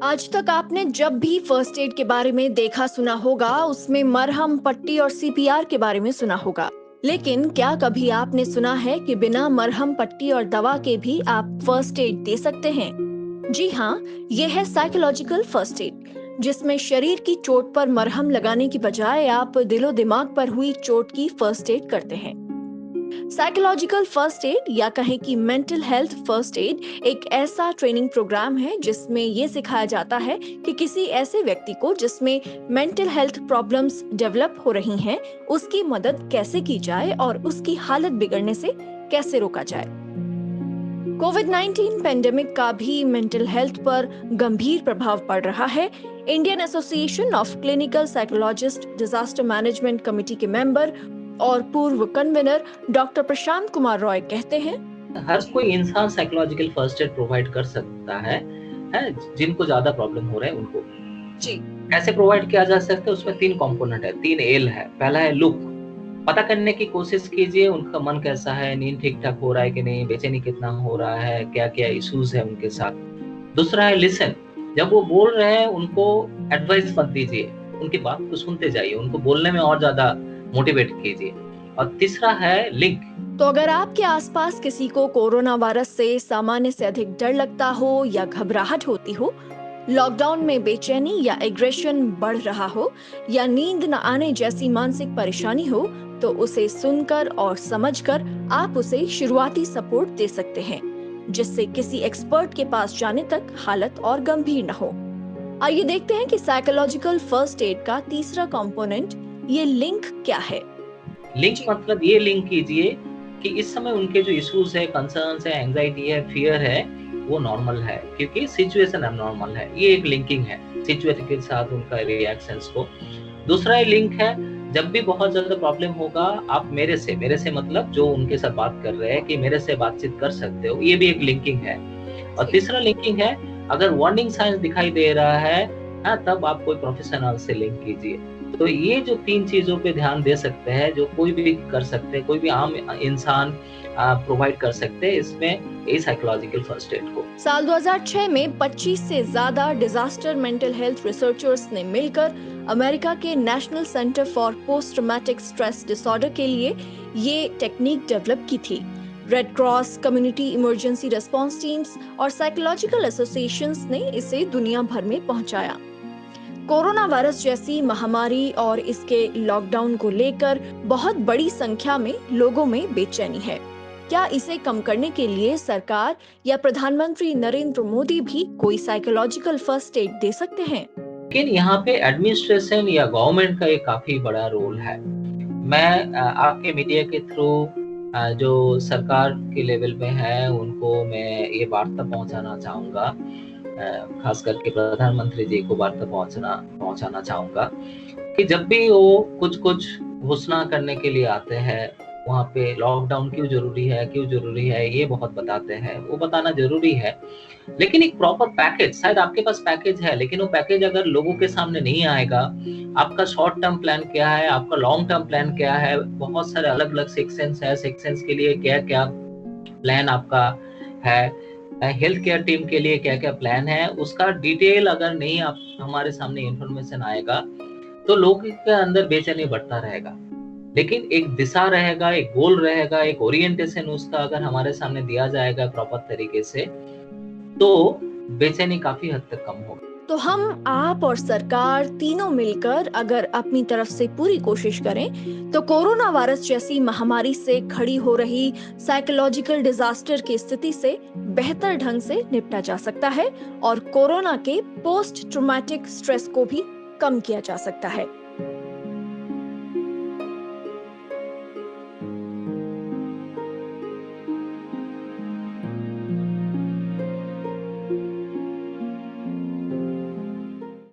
आज तक आपने जब भी फर्स्ट एड के बारे में देखा सुना होगा, उसमें मरहम, पट्टी और सीपीआर के बारे में सुना होगा। लेकिन क्या कभी आपने सुना है कि बिना मरहम, पट्टी और दवा के भी आप फर्स्ट एड दे सकते हैं? जी हाँ, ये है साइकोलॉजिकल फर्स्ट एड, जिसमें शरीर की चोट पर मरहम लगाने की बजाय आप दिलो दिमाग पर हुई चोट की फर्स्ट एड करते हैं। साइकोलॉजिकल फर्स्ट एड या कहें कि मेंटल हेल्थ फर्स्ट एड एक ऐसा ट्रेनिंग प्रोग्राम है जिसमें ये सिखाया जाता है कि किसी ऐसे व्यक्ति को जिसमें मेंटल हेल्थ प्रॉब्लम्स डेवलप हो रही हैं, उसकी मदद कैसे की जाए और उसकी हालत बिगड़ने से कैसे रोका जाए। कोविड-19 पेंडेमिक का भी मेंटल हेल्थ पर गंभीर प्रभाव पड़ रहा है। Indian association of clinical psychologist disaster management committee के मेंबर और पूर्व कन्वीनर डॉक्टर प्रशांत कुमार रॉय कहते हैं, हर कोई इंसान साइकोलॉजिकल फर्स्ट एड प्रोवाइड कर सकता है जिनको ज्यादा प्रॉब्लम हो रहा है उनको। जी, कैसे प्रोवाइड किया जा सकता है? उसमें 3 कंपोनेंट है, 3 एल है। पहला है लुक, पता करने की कोशिश कीजिए उनका मन कैसा है, नींद ठीक ठाक हो रहा है कि नहीं, बेचैनी कितना हो रहा है, क्या क्या इश्यूज है उनके साथ। दूसरा है लिसन, जब वो बोल रहे हैं उनको एडवाइस मत दीजिए, उनकी बात को सुनते जाइए, उनको बोलने में और ज्यादा मोटिवेट कीजिए। और तीसरा है लिंक। तो अगर आपके आसपास किसी को कोरोना वायरस से सामान्य से अधिक डर लगता हो या घबराहट होती हो, लॉकडाउन में बेचैनी या एग्रेशन बढ़ रहा हो या नींद न आने जैसी मानसिक परेशानी हो, तो उसे सुनकर और समझकर आप उसे शुरुआती सपोर्ट दे सकते हैं, जिससे किसी एक्सपर्ट के पास जाने तक हालत और गंभीर न हो। आइए देखते हैं कि साइकोलॉजिकल फर्स्ट एड का तीसरा कंपोनेंट, ये लिंक क्या है। लिंक मतलब ये लिंक कीजिए कि इस समय उनके जो इश्यूज है, कंसर्न्स है, एंजाइटी है, फियर है, वो नॉर्मल है क्योंकि सिचुएशन अबनॉर्मल है। ये एक लिंकिंग है सिचुएशन के साथ उनका रिएक्शंस को। दूसरा लिंक है, जब भी बहुत ज्यादा प्रॉब्लम होगा आप मेरे से मतलब जो उनके साथ बात कर रहे हैं कि मेरे से बातचीत कर सकते हो, ये भी एक लिंकिंग है। और तीसरा लिंकिंग है, अगर वार्निंग साइंस दिखाई दे रहा है तब आप कोई प्रोफेशनल से लिंक कीजिए। तो ये जो 3 चीजों पे ध्यान दे सकते हैं, जो कोई भी कर सकते हैं, कोई भी आम इंसान प्रोवाइड कर सकते हैं इसमें ये साइकोलॉजिकल फर्स्ट एड को। साल 2006 में 25 से ज्यादा डिजास्टर मेंटल हेल्थ रिसर्चर्स ने मिलकर अमेरिका के national centre for post traumatic stress disorder के लिए ये टेक्निक डेवलप की थी। Red cross, community emergency response teams और साइकोलॉजिकल एसोसिएशंस ने इसे दुनिया भर में पहुंचाया। कोरोना वायरस जैसी महामारी और इसके लॉकडाउन को लेकर बहुत बड़ी संख्या में लोगों में बेचैनी है। क्या इसे कम करने के लिए सरकार या प्रधानमंत्री नरेंद्र मोदी भी कोई साइकोलॉजिकल फर्स्ट एड दे सकते हैं? लेकिन यहाँ पे एडमिनिस्ट्रेशन या गवर्नमेंट का एक काफी बड़ा रोल है। मैं आपके मीडिया के थ्रू जो सरकार के लेवल पे है उनको मैं ये वार्ता पहुंचाना चाहूंगा, खास करके प्रधानमंत्री जी को वार्ता पहुंचाना चाहूंगा कि जब भी वो कुछ घोषणा करने के लिए आते हैं, वहाँ पे लॉकडाउन क्यों जरूरी है ये बहुत बताते हैं, वो बताना जरूरी है। लेकिन एक प्रॉपर पैकेज, शायद आपके पास पैकेज है लेकिन वो पैकेज अगर लोगों के सामने नहीं आएगा, आपका शॉर्ट टर्म प्लान क्या है, आपका लॉन्ग टर्म प्लान क्या है, बहुत सारे अलग अलग सेक्शंस है, सेक्शंस के लिए क्या क्या प्लान आपका है, हेल्थ केयर टीम के लिए क्या क्या प्लान है, उसका डिटेल अगर नहीं आप हमारे सामने इंफॉर्मेशन आएगा तो लोगों के अंदर बेचैनी बढ़ता रहेगा। लेकिन एक दिशा रहेगा, एक गोल रहेगा, एक ओरिएंटेशन उसका अगर हमारे सामने दिया जाएगा प्रॉपर तरीके से, तो बेचैनी काफी हद तक कम होगी। तो हम, आप और सरकार तीनों मिलकर अगर अपनी तरफ से पूरी कोशिश करें, तो कोरोना वायरस जैसी महामारी से खड़ी हो रही साइकोलॉजिकल डिजास्टर की स्थिति से बेहतर ढंग से निपटा जा सकता है और कोरोना के पोस्ट ट्रॉमेटिक स्ट्रेस को भी कम किया जा सकता है।